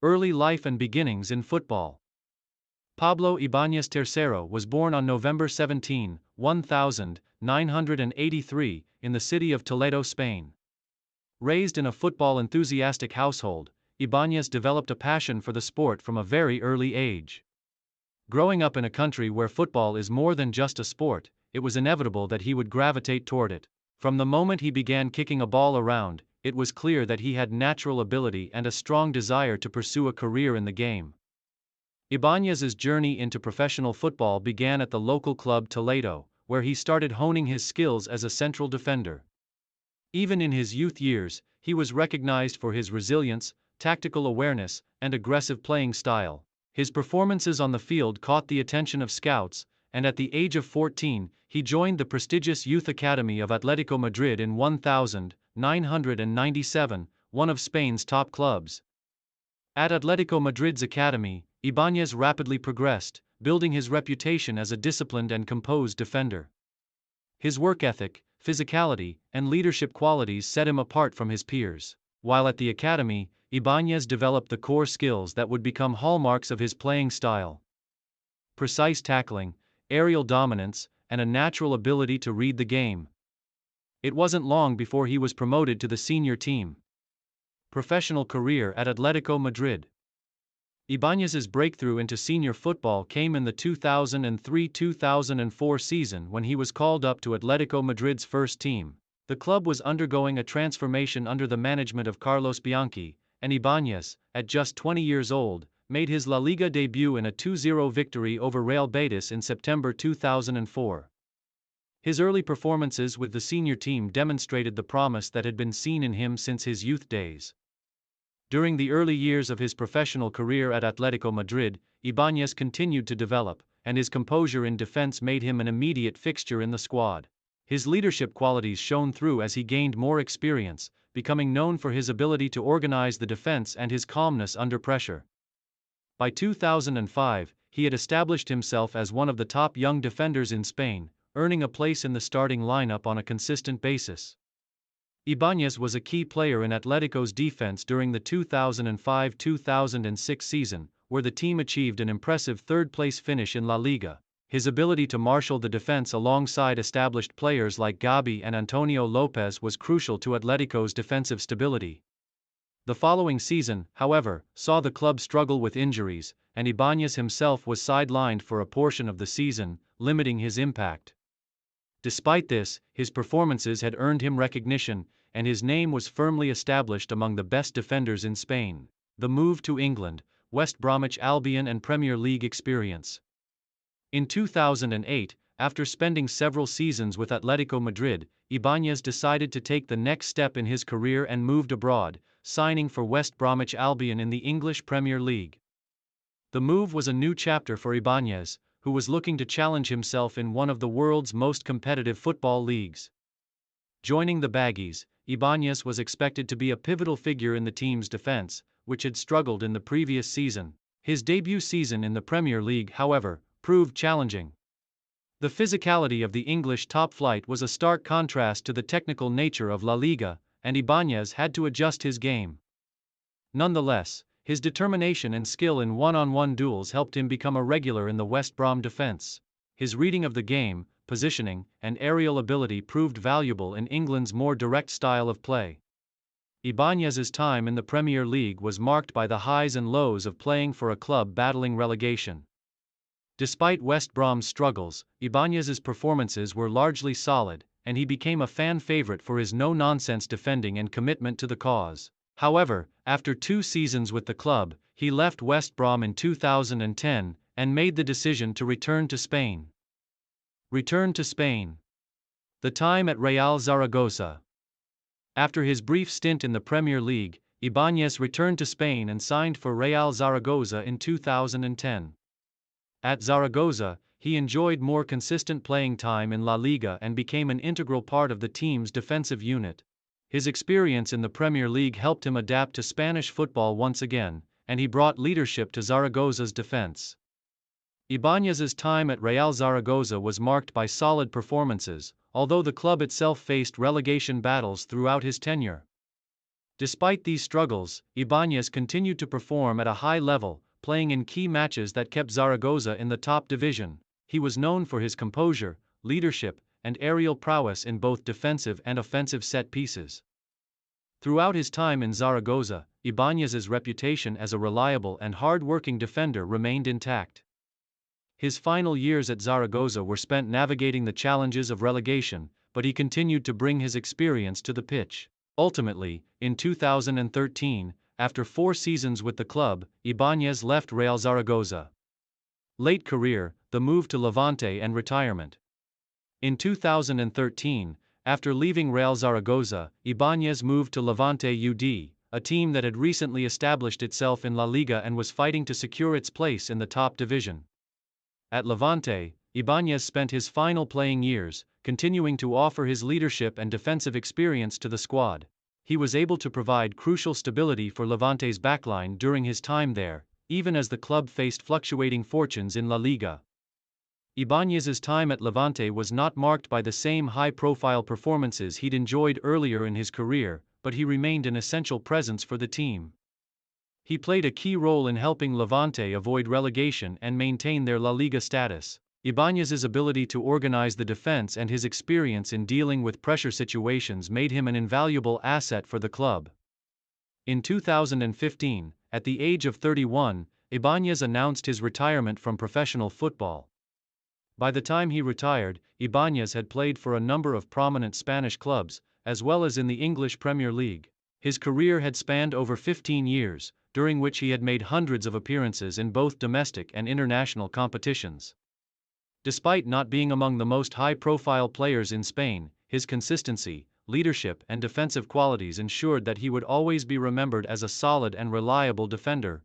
Early life and beginnings in football. Pablo Ibáñez Tercero was born on November 17, 1983, in the city of Toledo, Spain. Raised in a football-enthusiastic household, Ibáñez developed a passion for the sport from a very early age. Growing up in a country where football is more than just a sport, it was inevitable that he would gravitate toward it. From the moment he began kicking a ball around, it was clear that he had natural ability and a strong desire to pursue a career in the game. Ibáñez's journey into professional football began at the local club Toledo, where he started honing his skills as a central defender. Even in his youth years, he was recognized for his resilience, tactical awareness, and aggressive playing style. His performances on the field caught the attention of scouts, and at the age of 14, he joined the prestigious youth academy of Atlético Madrid in 1997, one of Spain's top clubs. At Atlético Madrid's academy, Ibáñez rapidly progressed, building his reputation as a disciplined and composed defender. His work ethic, physicality, and leadership qualities set him apart from his peers. While at the academy, Ibáñez developed the core skills that would become hallmarks of his playing style: precise tackling, aerial dominance, and a natural ability to read the game. It wasn't long before he was promoted to the senior team. Professional career at Atlético Madrid. Ibáñez's breakthrough into senior football came in the 2003-2004 season when he was called up to Atlético Madrid's first team. The club was undergoing a transformation under the management of Carlos Bianchi, and Ibáñez, at just 20 years old, made his La Liga debut in a 2-0 victory over Real Betis in September 2004. His early performances with the senior team demonstrated the promise that had been seen in him since his youth days. During the early years of his professional career at Atlético Madrid, Ibáñez continued to develop, and his composure in defense made him an immediate fixture in the squad. His leadership qualities shone through as he gained more experience, becoming known for his ability to organize the defense and his calmness under pressure. By 2005, he had established himself as one of the top young defenders in Spain, earning a place in the starting lineup on a consistent basis. Ibáñez was a key player in Atlético's defense during the 2005-2006 season, where the team achieved an impressive third-place finish in La Liga. His ability to marshal the defense alongside established players like Gabi and Antonio Lopez was crucial to Atlético's defensive stability. The following season, however, saw the club struggle with injuries, and Ibáñez himself was sidelined for a portion of the season, limiting his impact. Despite this, his performances had earned him recognition, and his name was firmly established among the best defenders in Spain. The move to England, West Bromwich Albion and Premier League experience. In 2008, after spending several seasons with Atlético Madrid, Ibáñez decided to take the next step in his career and moved abroad, signing for West Bromwich Albion in the English Premier League. The move was a new chapter for Ibáñez, who was looking to challenge himself in one of the world's most competitive football leagues. Joining the Baggies, Ibáñez was expected to be a pivotal figure in the team's defense, which had struggled in the previous season. His debut season in the Premier League, however, proved challenging. The physicality of the English top flight was a stark contrast to the technical nature of La Liga, and Ibáñez had to adjust his game. Nonetheless, his determination and skill in one-on-one duels helped him become a regular in the West Brom defense. His reading of the game, positioning, and aerial ability proved valuable in England's more direct style of play. Ibáñez's time in the Premier League was marked by the highs and lows of playing for a club battling relegation. Despite West Brom's struggles, Ibáñez's performances were largely solid, and he became a fan favorite for his no-nonsense defending and commitment to the cause. However, after 2 seasons with the club, he left West Brom in 2010 and made the decision to return to Spain. Return to Spain. The time at Real Zaragoza. After his brief stint in the Premier League, Ibáñez returned to Spain and signed for Real Zaragoza in 2010. At Zaragoza, he enjoyed more consistent playing time in La Liga and became an integral part of the team's defensive unit. His experience in the Premier League helped him adapt to Spanish football once again, and he brought leadership to Zaragoza's defense. Ibáñez's time at Real Zaragoza was marked by solid performances, although the club itself faced relegation battles throughout his tenure. Despite these struggles, Ibáñez continued to perform at a high level, playing in key matches that kept Zaragoza in the top division. He was known for his composure, leadership, and aerial prowess in both defensive and offensive set pieces. Throughout his time in Zaragoza, Ibáñez's reputation as a reliable and hard-working defender remained intact. His final years at Zaragoza were spent navigating the challenges of relegation, but he continued to bring his experience to the pitch. Ultimately, in 2013, after 4 seasons with the club, Ibáñez left Real Zaragoza. Late career, the move to Levante and retirement. In 2013, after leaving Real Zaragoza, Ibáñez moved to Levante UD, a team that had recently established itself in La Liga and was fighting to secure its place in the top division. At Levante, Ibáñez spent his final playing years, continuing to offer his leadership and defensive experience to the squad. He was able to provide crucial stability for Levante's backline during his time there, even as the club faced fluctuating fortunes in La Liga. Ibáñez's time at Levante was not marked by the same high-profile performances he'd enjoyed earlier in his career, but he remained an essential presence for the team. He played a key role in helping Levante avoid relegation and maintain their La Liga status. Ibáñez's ability to organize the defense and his experience in dealing with pressure situations made him an invaluable asset for the club. In 2015, at the age of 31, Ibáñez announced his retirement from professional football. By the time he retired, Ibáñez had played for a number of prominent Spanish clubs, as well as in the English Premier League. His career had spanned over 15 years, during which he had made hundreds of appearances in both domestic and international competitions. Despite not being among the most high-profile players in Spain, his consistency, leadership and defensive qualities ensured that he would always be remembered as a solid and reliable defender.